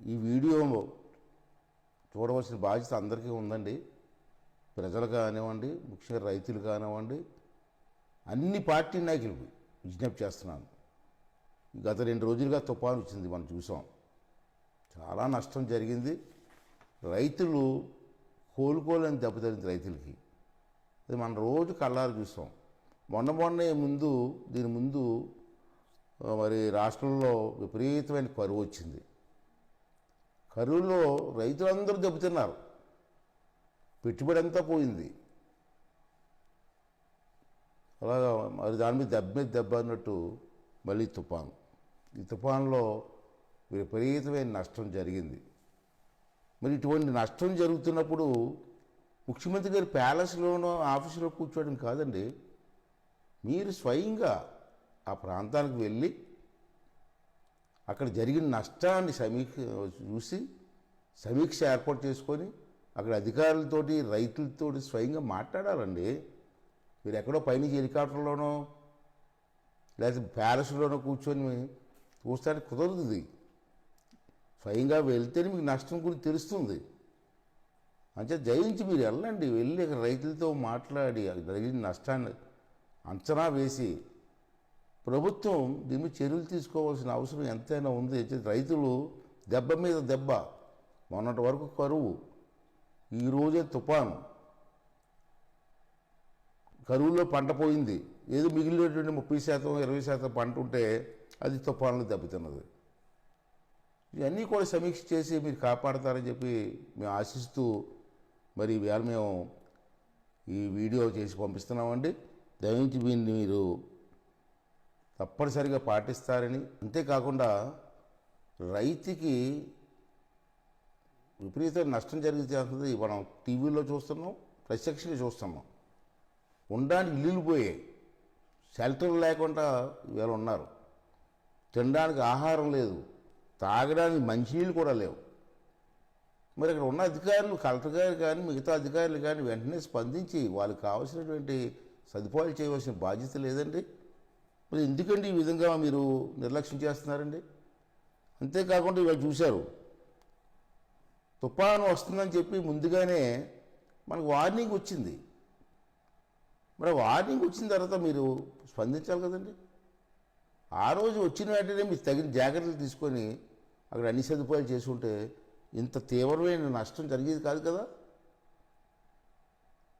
ఈ వీడియో చూడవలసిన బాధ్యత అందరికీ ఉందండి. ప్రజలు కానివ్వండి, ముఖ్యంగా రైతులు కానివ్వండి, అన్ని పార్టీ నాయకులకు విజ్ఞప్తి చేస్తున్నాను. గత 2 రోజులుగా తుఫాను వచ్చింది, మనం చూసాం. చాలా నష్టం జరిగింది. రైతులు కోలుకోలేని దెబ్బతింది రైతులకి. అది మనం రోజు కళ్ళారు చూసాం. మొన్నే దీని ముందు మరి రాష్ట్రంలో విపరీతమైన కరువు వచ్చింది. కరువులో రైతులందరూ దెబ్బతిన్నారు. పెట్టుబడి అంతా పోయింది. అలాగా మరి దాని మీద దెబ్బ అన్నట్టు మళ్ళీ తుఫాను. ఈ తుఫాన్లో విపరీతమైన నష్టం జరిగింది. మరి ఇటువంటి నష్టం జరుగుతున్నప్పుడు ముఖ్యమంత్రి గారి ప్యాలెస్లోనో ఆఫీసులో కూర్చోవడం కాదండి, మీరు స్వయంగా ఆ ప్రాంతానికి వెళ్ళి అక్కడ జరిగిన నష్టాన్ని సమీక్ష ఏర్పాటు చేసుకొని అక్కడ అధికారులతోటి రైతులతోటి స్వయంగా మాట్లాడాలండి. మీరు ఎక్కడో పైనుంచి హెలికాప్టర్లోనో లేకపోతే ప్యాలెస్లోనో కూర్చొని చూస్తానికి కుదరదు. స్వయంగా వెళ్తేనే మీకు నష్టం గురించి తెలుస్తుంది. అంటే జయించి మీరు వెళ్ళండి, వెళ్ళి అక్కడ రైతులతో మాట్లాడి జరిగిన నష్టాన్ని అంచనా వేసి ప్రభుత్వం దీని మీద చర్యలు తీసుకోవాల్సిన అవసరం ఎంతైనా ఉంది. రైతులు దెబ్బ మీద దెబ్బ, మొన్నటి వరకు కరువు, ఈరోజే తుఫాను. కరువులో పంట పోయింది, ఏదో మిగిలినటువంటి 30% 20% పంట ఉంటే అది తుఫాన్లు దెబ్బతిన్నది. ఇవన్నీ కూడా సమీక్ష చేసి మీరు కాపాడతారని చెప్పి మేము ఆశిస్తూ మరి ఇవాళ మేము ఈ వీడియో చేసి పంపిస్తున్నామండి. దయచేసి మీరు తప్పనిసరిగా పాటిస్తారని, అంతేకాకుండా రైతుకి విపరీతమైన నష్టం జరిగితే మనం టీవీలో చూస్తున్నాం, ప్రత్యక్షంగా చూస్తున్నాం. ఉండడానికి ఇల్లులు పోయాయి, షెల్టర్ లేకుండా ఇవాళ ఉన్నారు. తినడానికి ఆహారం లేదు, తాగడానికి మంచినీళ్ళు కూడా లేవు. మరి అక్కడ ఉన్న అధికారులు, కలెక్టర్ గారు కానీ మిగతా అధికారులు కానీ వెంటనే స్పందించి వాళ్ళకి కావాల్సినటువంటి సదుపాయాలు చేయవలసిన బాధ్యత లేదండి. మరి ఎందుకండి ఈ విధంగా మీరు నిర్లక్ష్యం చేస్తున్నారండి? అంతేకాకుండా ఇవాళ చూశారు, తుఫాను వస్తుందని చెప్పి ముందుగానే మనకు వార్నింగ్ వచ్చింది. మరి వార్నింగ్ వచ్చిన తర్వాత మీరు స్పందించాలి కదండి. ఆ రోజు వచ్చిన వెంటనే మీరు తగిన జాగ్రత్తలు తీసుకొని అక్కడ అన్ని సదుపాయాలు చేసుకుంటే ఇంత తీవ్రమైన నష్టం జరిగేది కాదు కదా.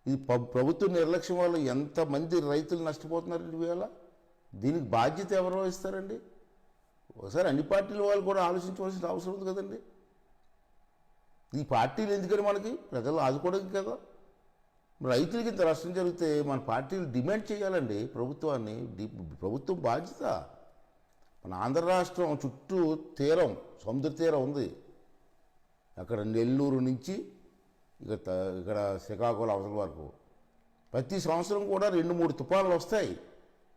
ఇది ప్రభుత్వ నిర్లక్ష్యం వల్ల ఎంతమంది రైతులు నష్టపోతున్నారండి ఇవాళ. దీనికి బాధ్యత ఎవరు వహిస్తారండి? ఒకసారి అన్ని పార్టీల వాళ్ళు కూడా ఆలోచించవలసిన అవసరం ఉంది కదండి. ఈ పార్టీలు ఎందుకని మనకి ప్రజలు ఆదుకోవడానికి కదా. రైతులకి ఇంత నష్టం జరిగితే మన పార్టీలు డిమాండ్ చేయాలండి ప్రభుత్వాన్ని. ప్రభుత్వం బాధ్యత. మన ఆంధ్ర రాష్ట్రం చుట్టూ తీరం, సముద్ర తీరం ఉంది. అక్కడ నెల్లూరు నుంచి ఇక్కడ శ్రీకాకుళం అవతల వరకు ప్రతి సంవత్సరం కూడా 2-3 తుఫాన్లు వస్తాయి.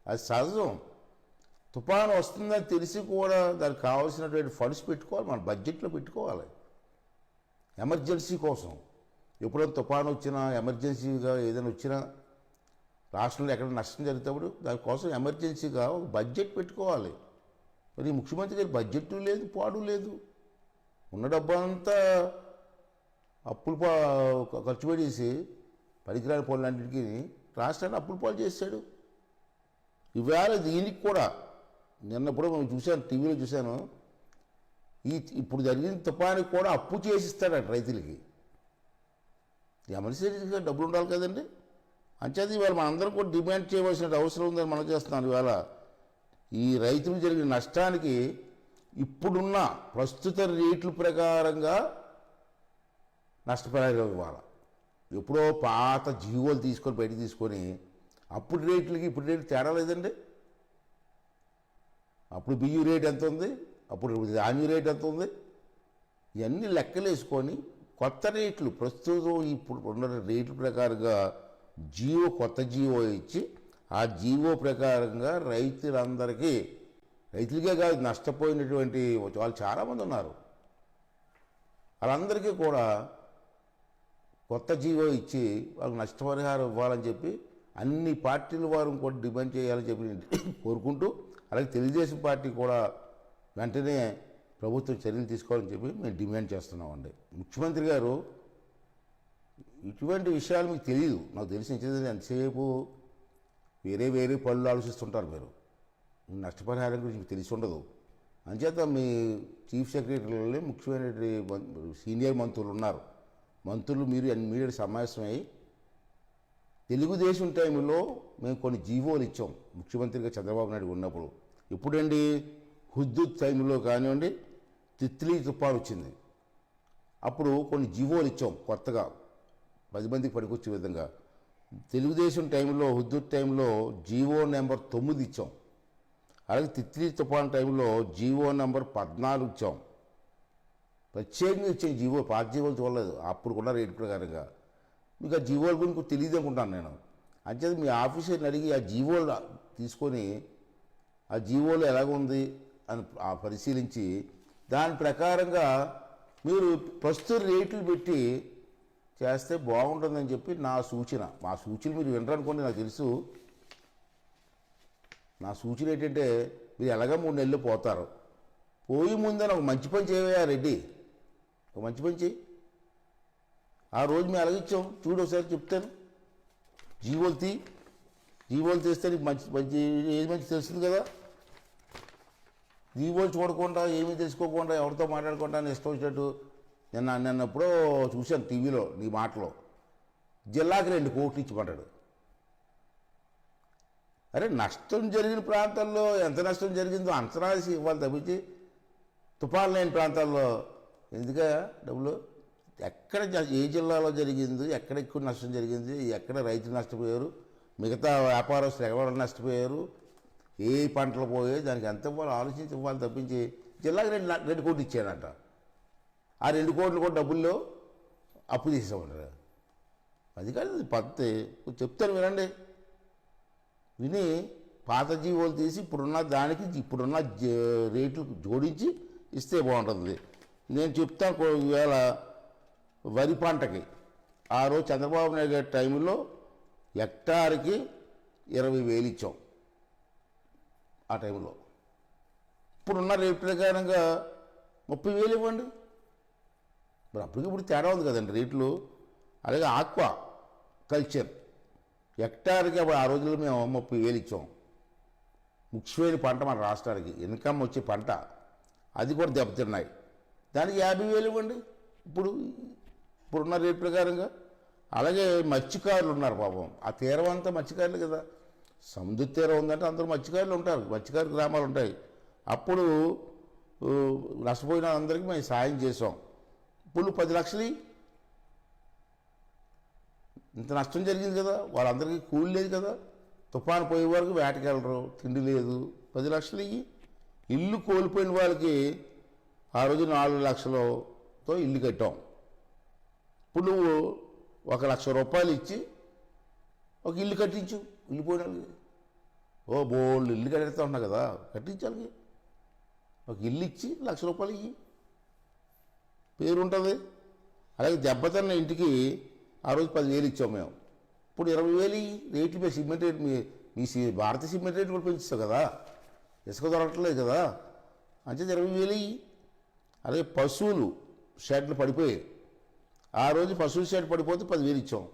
అది సహజం. తుఫాను వస్తుందని తెలిసి కూడా దానికి కావాల్సినటువంటి ఫండ్స్ పెట్టుకోవాలి, మన బడ్జెట్లో పెట్టుకోవాలి ఎమర్జెన్సీ కోసం. ఎప్పుడైనా తుఫాను వచ్చినా, ఎమర్జెన్సీగా ఏదైనా వచ్చినా, రాష్ట్రంలో ఎక్కడ నష్టం జరిగేటప్పుడు దానికోసం ఎమర్జెన్సీగా ఒక బడ్జెట్ పెట్టుకోవాలి. మరి ముఖ్యమంత్రి గారి బడ్జెట్ లేదు, పాడు లేదు. ఉన్న డబ్బంతా అప్పులు ఖర్చు పెట్టేసి పనికిరాని పనులన్నింటికి రాష్ట్రాన్ని అప్పుల పాలు చేశాడు. ఇవాళ దీనికి కూడా నిన్నప్పుడు మేము చూశాను, టీవీలో చూశాను, ఇప్పుడు జరిగిన తుఫానికి కూడా అప్పు చేసిస్తాడట రైతులకి. ఎమర్జెన్సీగా డబ్బులు ఉండాలి కదండి. అంచేది ఇవాళ మనందరం కూడా డిమాండ్ చేయవలసిన అవసరం ఉందని మనం చేస్తున్నాను. ఇవాళ ఈ రైతులు జరిగిన నష్టానికి ఇప్పుడున్న ప్రస్తుత రేట్ల ప్రకారంగా నష్టపరిహారం ఇవ్వాలి. ఎప్పుడో పాత జీవోలు బయటికి తీసుకొని అప్పుడు రేట్లకి ఇప్పుడు రేట్లు తేడా లేదండి. అప్పుడు బియ్యం రేట్ ఎంత ఉంది, అప్పుడు ధాన్యం రేట్ ఎంత ఉంది, ఇవన్నీ లెక్కలేసుకొని కొత్త రేట్లు ప్రస్తుతం ఇప్పుడు ఉన్న రేట్ల ప్రకారంగా కొత్త జీవో ఇచ్చి ఆ జీవో ప్రకారంగా రైతులకే కాదు, నష్టపోయినటువంటి వాళ్ళు చాలామంది ఉన్నారు, వాళ్ళందరికీ కూడా కొత్త జీవో ఇచ్చి వాళ్ళకి నష్టపరిహారం ఇవ్వాలని చెప్పి అన్ని పార్టీల వారు కూడా డిమాండ్ చేయాలని చెప్పి కోరుకుంటూ, అలాగే తెలుగుదేశం పార్టీ కూడా వెంటనే ప్రభుత్వం చర్యలు తీసుకోవాలని చెప్పి మేము డిమాండ్ చేస్తున్నామండి. ముఖ్యమంత్రి గారు ఇటువంటి విషయాలు మీకు తెలియదు, నాకు తెలిసి ఎంతసేపు వేరే వేరే పనులు ఆలోచిస్తుంటారు. మీరు నష్టపరిహారం గురించి మీకు తెలిసి ఉండదు. అంచేత మీ చీఫ్ సెక్రటరీలో ముఖ్యమైన సీనియర్ మంత్రులు ఉన్నారు. మంత్రులు మీరు మీడియా సమావేశమై తెలుగుదేశం టైంలో మేము కొన్ని జీవోలు ఇచ్చాం ముఖ్యమంత్రిగా చంద్రబాబు నాయుడు ఉన్నప్పుడు. ఇప్పుడండి హుద్దూద్ టైంలో కానివ్వండి, తిత్లీ తుఫాను వచ్చింది, అప్పుడు కొన్ని జీవోలు ఇచ్చాం కొత్తగా 10 మందికి పనికొచ్చే విధంగా. తెలుగుదేశం టైంలో హుద్దూద్ టైంలో జీవో నెంబర్ 9 ఇచ్చాం. అలాగే తిత్లీ తుఫాను టైంలో జీవో నెంబర్ 14 ఇచ్చాం. ప్రత్యేకంగా ఇచ్చాం జీవో, పాత జీవోలు చూడలేదు అప్పుడు కూడా రేటు ప్రకారంగా. మీకు ఆ జీవోల గురించి తెలియదు అనుకుంటాను నేను. అంచేది మీ ఆఫీసర్ని అడిగి ఆ జీవోలు తీసుకొని ఆ జీవోలు ఎలాగుంది అని పరిశీలించి దాని ప్రకారంగా మీరు ప్రస్తుత రేట్లు పెట్టి చేస్తే బాగుంటుందని చెప్పి నా సూచన. మా సూచనలు మీరు వినరనుకోండి, నాకు తెలుసు. నా సూచన ఏంటంటే మీరు ఎలాగ 3 నెలలు పోతారు, పోయి ముందని ఒక మంచి పని చేయవా రెడ్డి, ఒక మంచి పని చేయి. ఆ రోజు మేము ఎలాగిచ్చాం చూడు, ఒకసారి చెప్తాను. జీవోలు తీస్తే నీకు మంచి ఏది మంచి తెలుస్తుంది కదా. జీవోలు చూడకుండా ఏమీ తెలుసుకోకుండా ఎవరితో మాట్లాడకుండా ఇష్టం వచ్చినట్టు నిన్న ఎప్పుడో చూశాను టీవీలో నీ మాటలో, జిల్లాకి 2 కోట్లు ఇచ్చిపడ్డాడు. అరే నష్టం జరిగిన ప్రాంతాల్లో ఎంత నష్టం జరిగిందో అంచనా వేసి ఇవ్వాలి తప్పించి తుఫాను లేని ప్రాంతాల్లో ఎందుక డబ్బులు. ఎక్కడ ఏ జిల్లాలో జరిగింది, ఎక్కడ ఎక్కువ నష్టం జరిగింది, ఎక్కడ రైతులు నష్టపోయారు, మిగతా వ్యాపారస్తులు ఎవరు నష్టపోయారు, ఏ పంటలు పోయాయి, దానికి ఎంత ఇవ్వాలి ఆలోచించి ఇవ్వాలి తప్పించి జిల్లాకి 2 కోట్లు ఇచ్చాడంట. ఆ 2 కోట్లు కూడా డబ్బుల్లో అప్పు తీసేవాడు. అది కాదు పద్ధతి. చెప్తాను వినండి. విని పాత జీవోలు తీసి ఇప్పుడున్న దానికి ఇప్పుడున్న రేట్లు జోడించి ఇస్తే బాగుంటుంది. నేను చెప్తాను. ఈవేళ వరి పంటకి ఆ రోజు చంద్రబాబు నాయుడు గారి టైంలో హెక్టార్కి 20,000 ఇచ్చాం ఆ టైంలో. ఇప్పుడున్న రేటు ప్రకారంగా 30,000 ఇవ్వండి. మరి అప్పటికిప్పుడు తేడా ఉంది కదండి రేట్లు. అలాగే ఆక్వా కల్చర్ హెక్టార్కి ఆ రోజుల్లో మేము 30,000 ఇచ్చాం. ముఖ్యమైన పంట మన రాష్ట్రానికి ఇన్కమ్ వచ్చే పంట, అది కూడా దెబ్బతిన్నాయి. దానికి 50,000 ఇవ్వండి ఇప్పుడున్న రేటు ప్రకారంగా. అలాగే మత్స్యకారులు ఉన్నారు పాపం, ఆ తీరం అంతా మత్స్యకారులు కదా. సముద్ర తీరం ఉందంటే అందరూ మత్స్యకారులు ఉంటారు, మత్స్యకారు గ్రామాలు ఉంటాయి. అప్పుడు నష్టపోయిన అందరికీ మేము సాయం చేసాం. ఇప్పుడు 10 లక్షలు ఇంత నష్టం జరిగింది కదా, వాళ్ళందరికీ కూలి లేదు కదా, తుఫాను పోయే వరకు వేటకెళ్ళరు, తిండి లేదు. 10 లక్షలు ఇల్లు కోల్పోయిన వాళ్ళకి ఆ రోజు 4 లక్షలతో ఇల్లు కట్టాం. ఇప్పుడు నువ్వు 1 లక్ష రూపాయలు ఇచ్చి ఒక ఇల్లు కట్టించు ఇల్లు పోయిన వాళ్ళకి. బోల్డ్ ఇల్లు కట్టేస్తూ ఉన్నావు కదా, కట్టించాలి. ఒక ఇల్లు ఇచ్చి 1 లక్ష రూపాయలు ఇయ్యి, పేరు ఉంటుంది. అలాగే దెబ్బతిన్న ఇంటికి ఆ రోజు 10,000 ఇచ్చాం మేము. ఇప్పుడు 20,000 రేట్లు మీద సిమెంట్ రేట్ మీ భారతీయ సిమెంట్ రేట్ కూడా పెంచుతావు కదా, ఇసుక దొరకట్లేదు కదా, అంతే 20,000 ఇయ్యి. అలాగే పశువులు షెడ్లు పడిపోయాయి, ఆ రోజు పశువుల షెడ్ పడిపోతే 10,000 ఇచ్చాం.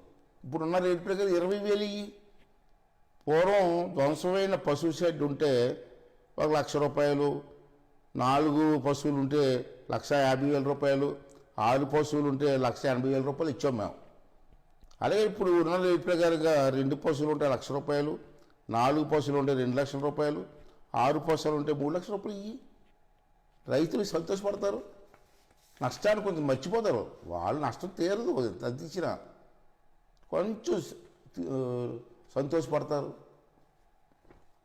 ఇప్పుడున్న రేటు ప్రకారం 20,000 ఇయ్యి. పూర్వం ధ్వంసమైన పశువుల షెడ్ ఉంటే 1 లక్ష రూపాయలు, 4 పశువులు ఉంటే 1,50,000 రూపాయలు, 6 పశువులు ఉంటే 1,80,000 రూపాయలు ఇచ్చాం మేము. అలాగే ఇప్పుడు ఉన్న రేటు ప్రకారంగా 2 పశువులు ఉంటే 1 లక్ష రూపాయలు, 4 పశువులు ఉంటే 2 లక్షల రూపాయలు, 6 పశువులు ఉంటే 3 లక్షల రూపాయలు ఇయ్యి. రైతులు సంతోషపడతారు, నష్టాన్ని కొంచెం మర్చిపోతారు. వాళ్ళు నష్టం తీరదు, అది ఇచ్చినా కొంచెం సంతోషపడతారు.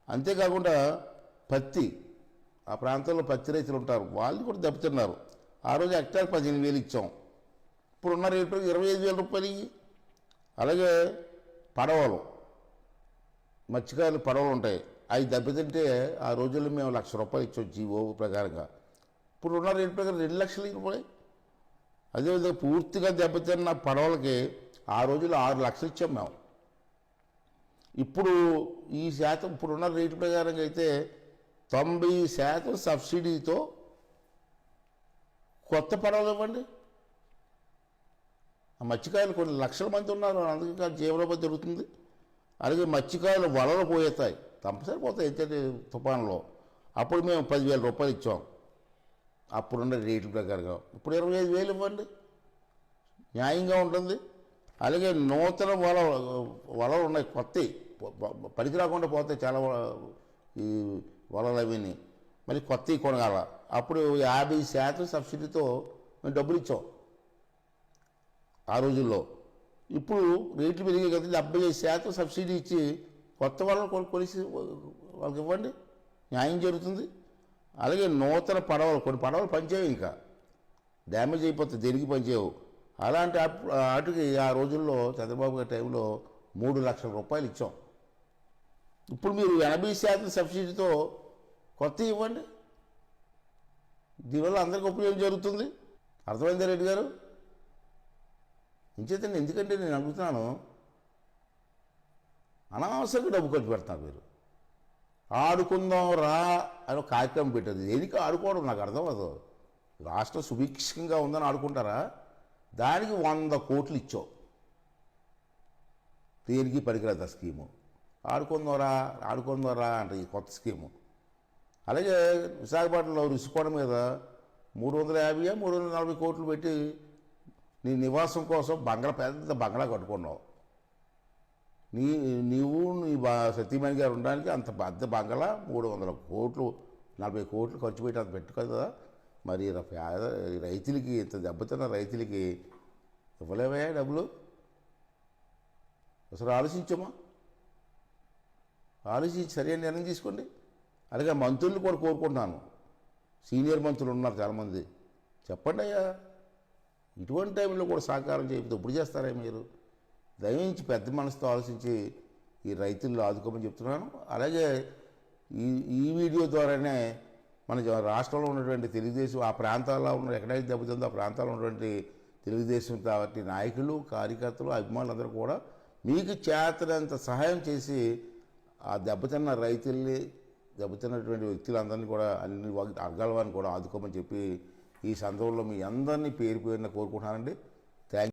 అంతేకాకుండా పత్తి, ఆ ప్రాంతంలో పత్తి రైతులు ఉంటారు, వాళ్ళు కూడా దెబ్బతిన్నారు. ఆ రోజు హెక్టార్ 15,000 ఇచ్చాం. ఇప్పుడున్న రేటు 25,000 రూపాయలు ఇయ్యి. అలాగే పడవలు, మత్స్యకారులు పడవలు ఉంటాయి, అవి దెబ్బతింటే ఆ రోజుల్లో మేము 1 లక్ష రూపాయలు ఇచ్చాం జీవో ప్రకారంగా. ఇప్పుడు ఉన్న రేటు ప్రకారం 2 లక్షలు రూపాయలు. అదేవిధంగా పూర్తిగా దెబ్బతిన్న పడవలకి ఆ రోజుల్లో 6 లక్షలు ఇచ్చాం మేము. ఇప్పుడు ఈ శాతం ఇప్పుడున్న రేటు ప్రకారంగా అయితే 90% సబ్సిడీతో కొత్త పడవలు ఇవ్వండి. ఆ మత్స్యకారులు కొన్ని లక్షల మంది ఉన్నారు, అందుకే జీవనోపాధి జరుగుతుంది. అలాగే మత్స్యకారులు వలలు పోయేస్తాయి, కంపల్సరీ పోతాయి అయితే తుఫాన్లో. అప్పుడు మేము 10,000 రూపాయలు ఇచ్చాం అప్పుడున్న రేట్ల ప్రకారంగా. ఇప్పుడు 25,000 ఇవ్వండి, న్యాయంగా ఉంటుంది. అలాగే నూతన వలలు ఉన్నాయి, కొత్తవి పనికి రాకుండా పోతాయి చాలా ఈ వలలు అవన్నీ, మళ్ళీ కొత్తవి కొనగాల. అప్పుడు 50% సబ్సిడీతో మేము డబ్బులు ఇచ్చాం ఆ రోజుల్లో. ఇప్పుడు రేట్లు పెరిగాయి కదా, 75% సబ్సిడీ ఇచ్చి కొత్త వలలు కొలిసి వాళ్ళకి ఇవ్వండి, న్యాయం జరుగుతుంది. అలాగే నూతన పడవలు, కొన్ని పడవలు పనిచేయవు, ఇంకా డ్యామేజ్ అయిపోతాయి, దేనికి పనిచేయవు. అలాంటి వాటికి ఆ రోజుల్లో చంద్రబాబు గారి టైంలో 3 లక్షల రూపాయలు ఇచ్చాం. ఇప్పుడు మీరు 80% సబ్సిడీతో కొత్త ఇవ్వండి, దీనివల్ల అందరికీ ఉపయోగం జరుగుతుంది. అర్థమైందా రెడ్డి గారు? ఇంచేతండి, ఎందుకంటే నేను అడుగుతున్నాను, అనవసరంగా డబ్బు ఖర్చు పెడతాను. మీరు ఆడుకుందాం రా అని ఒక కార్యక్రమం పెట్టదు, దేనికి ఆడుకోవడం నాకు అర్థం అవ్వదు. రాష్ట్రం సుభిక్షంగా ఉందని ఆడుకుంటారా? దానికి 100 కోట్లు ఇచ్చావు, దేనికి పనికిరాదు ఆ స్కీము. ఆడుకుందారా అంటే ఈ కొత్త స్కీము. అలాగే విశాఖపట్నంలో రుషికొండ మీద 350-340 కోట్లు పెట్టి నీ నివాసం కోసం పెద్ద బంగ్లా కట్టుకున్నావు. నీవు నీ సతీమణి గారు ఉండడానికి అంత పెద్ద బంగ్లా 300 కోట్లు 40 కోట్లు ఖర్చు పెట్టి అంత పెట్టు కదా. మరి రైతులకి, ఇంత దెబ్బతిన్న రైతులకి ఇవ్వలేవా డబ్బులు? అసలు ఆలోచించమ్మా, ఆలోచించి సరైన నిర్ణయం తీసుకోండి. అలాగే మంత్రులు కూడా కోరుకుంటున్నాను, సీనియర్ మంత్రులు ఉన్నారు చాలామంది, చెప్పండి అయ్యా, ఇటువంటి టైంలో కూడా సహకారం చేయకపోతే ఇప్పుడు చేస్తారా మీరు? దయించి పెద్ద మనసుతో ఆలోచించి ఈ రైతుల్లో ఆదుకోమని చెప్తున్నాను. అలాగే ఈ వీడియో ద్వారానే మన రాష్ట్రంలో ఉన్నటువంటి తెలుగుదేశం, ఆ ప్రాంతాల్లో ఉన్న ఎక్కడైతే దెబ్బతిందో ఆ ప్రాంతాల్లో ఉన్నటువంటి తెలుగుదేశం కాబట్టి నాయకులు, కార్యకర్తలు, అభిమానులందరూ కూడా మీకు చేతనంత సహాయం చేసి ఆ దెబ్బతిన్న రైతుల్ని, దెబ్బతిన్నటువంటి వ్యక్తులందరినీ కూడా అన్ని వర్గాల వారిని కూడా ఆదుకోమని చెప్పి ఈ సందర్భంలో మీ అందరినీ పేరు పేరున కోరుకుంటున్నానండి.